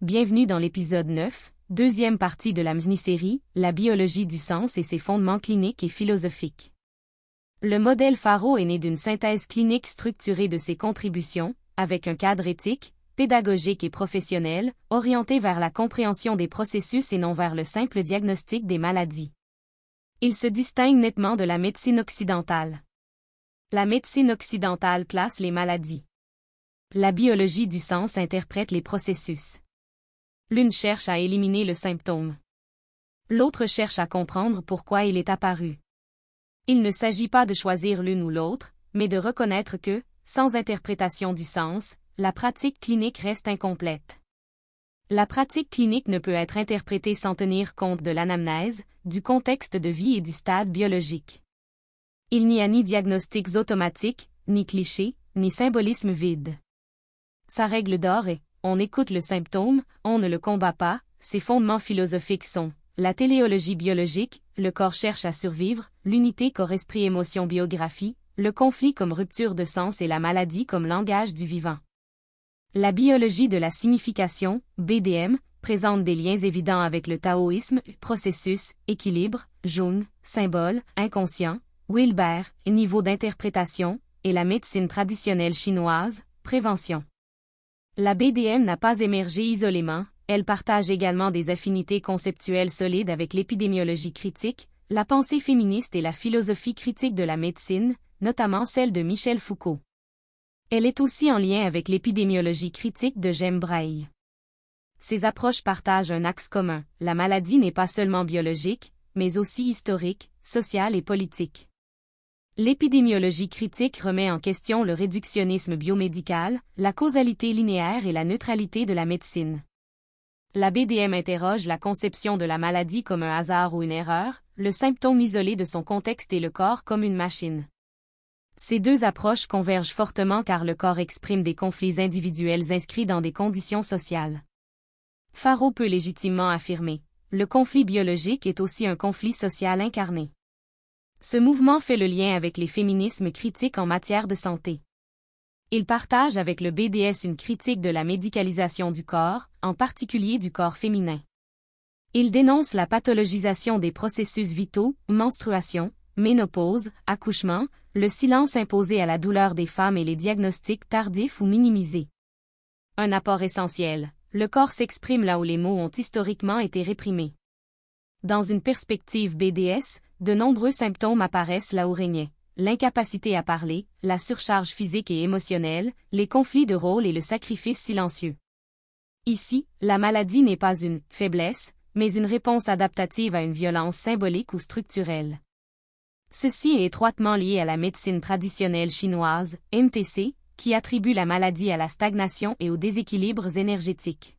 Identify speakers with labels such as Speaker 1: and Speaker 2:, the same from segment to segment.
Speaker 1: Bienvenue dans l'épisode 9, deuxième partie de la mini-série, la biologie du sens et ses fondements cliniques et philosophiques. Le modèle Faro est né d'une synthèse clinique structurée de ses contributions, avec un cadre éthique, pédagogique et professionnel, orienté vers la compréhension des processus et non vers le simple diagnostic des maladies. Il se distingue nettement de la médecine occidentale. La médecine occidentale classe les maladies. La biologie du sens interprète les processus. L'une cherche à éliminer le symptôme. L'autre cherche à comprendre pourquoi il est apparu. Il ne s'agit pas de choisir l'une ou l'autre, mais de reconnaître que, sans interprétation du sens, la pratique clinique reste incomplète. La pratique clinique ne peut être interprétée sans tenir compte de l'anamnèse, du contexte de vie et du stade biologique. Il n'y a ni diagnostics automatiques, ni clichés, ni symbolisme vide. Sa règle d'or est « on écoute le symptôme, on ne le combat pas », ses fondements philosophiques sont la téléologie biologique, le corps cherche à survivre, l'unité corps-esprit-émotion-biographie, le conflit comme rupture de sens et la maladie comme langage du vivant. La biologie de la signification, BDM, présente des liens évidents avec le taoïsme, processus, équilibre, Jung, symbole, inconscient, Wilber, niveau d'interprétation, et la médecine traditionnelle chinoise, prévention. La BDM n'a pas émergé isolément, elle partage également des affinités conceptuelles solides avec l'épidémiologie critique, la pensée féministe et la philosophie critique de la médecine, notamment celle de Michel Foucault. Elle est aussi en lien avec l'épidémiologie critique de James Braille. Ces approches partagent un axe commun, la maladie n'est pas seulement biologique, mais aussi historique, sociale et politique. L'épidémiologie critique remet en question le réductionnisme biomédical, la causalité linéaire et la neutralité de la médecine. La BDM interroge la conception de la maladie comme un hasard ou une erreur, le symptôme isolé de son contexte et le corps comme une machine. Ces deux approches convergent fortement car le corps exprime des conflits individuels inscrits dans des conditions sociales. Faro peut légitimement affirmer « le conflit biologique est aussi un conflit social incarné ». Ce mouvement fait le lien avec les féminismes critiques en matière de santé. Il partage avec le BDS une critique de la médicalisation du corps, en particulier du corps féminin. Il dénonce la pathologisation des processus vitaux, menstruation, ménopause, accouchement, le silence imposé à la douleur des femmes et les diagnostics tardifs ou minimisés. Un apport essentiel, le corps s'exprime là où les mots ont historiquement été réprimés. Dans une perspective BDS, de nombreux symptômes apparaissent là où régnait l'incapacité à parler, la surcharge physique et émotionnelle, les conflits de rôle et le sacrifice silencieux. Ici, la maladie n'est pas une faiblesse, mais une réponse adaptative à une violence symbolique ou structurelle. Ceci est étroitement lié à la médecine traditionnelle chinoise, MTC, qui attribue la maladie à la stagnation et aux déséquilibres énergétiques.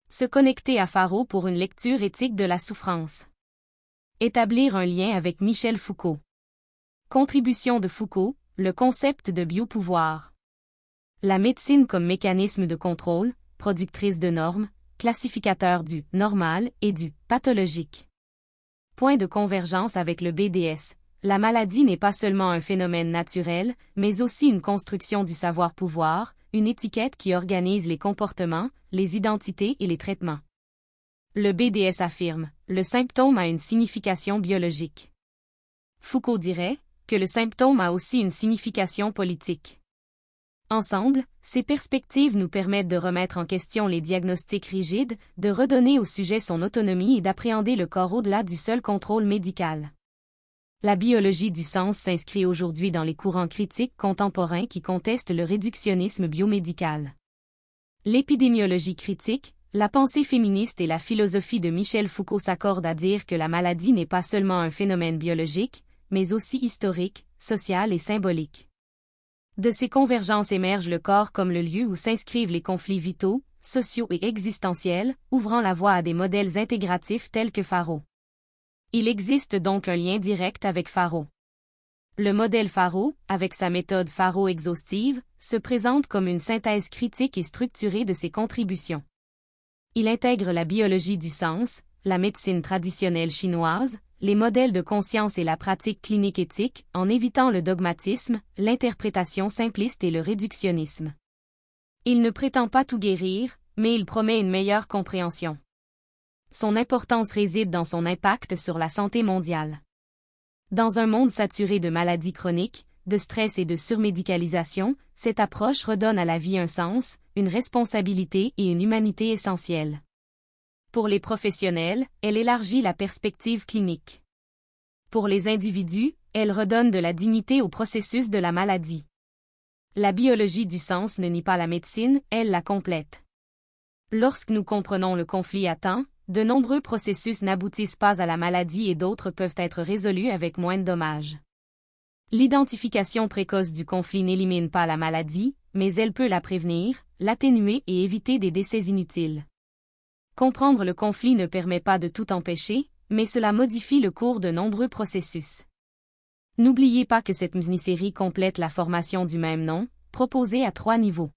Speaker 1: Se connecter à Faro pour une lecture éthique de la souffrance. Établir un lien avec Michel Foucault. Contribution de Foucault, le concept de biopouvoir. La médecine comme mécanisme de contrôle, productrice de normes, classificateur du normal et du pathologique. Point de convergence avec le BDS. La maladie n'est pas seulement un phénomène naturel, mais aussi une construction du savoir-pouvoir, une étiquette qui organise les comportements, les identités et les traitements. Le BDS affirme, le symptôme a une signification biologique. Foucault dirait que le symptôme a aussi une signification politique. Ensemble, ces perspectives nous permettent de remettre en question les diagnostics rigides, de redonner au sujet son autonomie et d'appréhender le corps au-delà du seul contrôle médical. La biologie du sens s'inscrit aujourd'hui dans les courants critiques contemporains qui contestent le réductionnisme biomédical. L'épidémiologie critique, la pensée féministe et la philosophie de Michel Foucault s'accordent à dire que la maladie n'est pas seulement un phénomène biologique, mais aussi historique, social et symbolique. De ces convergences émerge le corps comme le lieu où s'inscrivent les conflits vitaux, sociaux et existentiels, ouvrant la voie à des modèles intégratifs tels que Faro. Il existe donc un lien direct avec Faro. Le modèle Faro, avec sa méthode Faro exhaustive, se présente comme une synthèse critique et structurée de ses contributions. Il intègre la biologie du sens, la médecine traditionnelle chinoise, les modèles de conscience et la pratique clinique éthique, en évitant le dogmatisme, l'interprétation simpliste et le réductionnisme. Il ne prétend pas tout guérir, mais il promet une meilleure compréhension. Son importance réside dans son impact sur la santé mondiale. Dans un monde saturé de maladies chroniques, de stress et de surmédicalisation, cette approche redonne à la vie un sens, une responsabilité et une humanité essentielle. Pour les professionnels, elle élargit la perspective clinique. Pour les individus, elle redonne de la dignité au processus de la maladie. La biologie du sens ne nie pas la médecine, elle la complète. Lorsque nous comprenons le conflit à temps, de nombreux processus n'aboutissent pas à la maladie et d'autres peuvent être résolus avec moins de dommages. L'identification précoce du conflit n'élimine pas la maladie, mais elle peut la prévenir, l'atténuer et éviter des décès inutiles. Comprendre le conflit ne permet pas de tout empêcher, mais cela modifie le cours de nombreux processus. N'oubliez pas que cette mini-série complète la formation du même nom, proposée à 3 niveaux.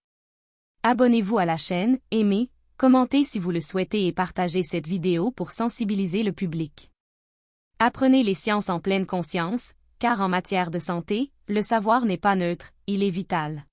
Speaker 1: Abonnez-vous à la chaîne, aimez, commentez si vous le souhaitez et partagez cette vidéo pour sensibiliser le public. Apprenez les sciences en pleine conscience, car en matière de santé, le savoir n'est pas neutre, il est vital.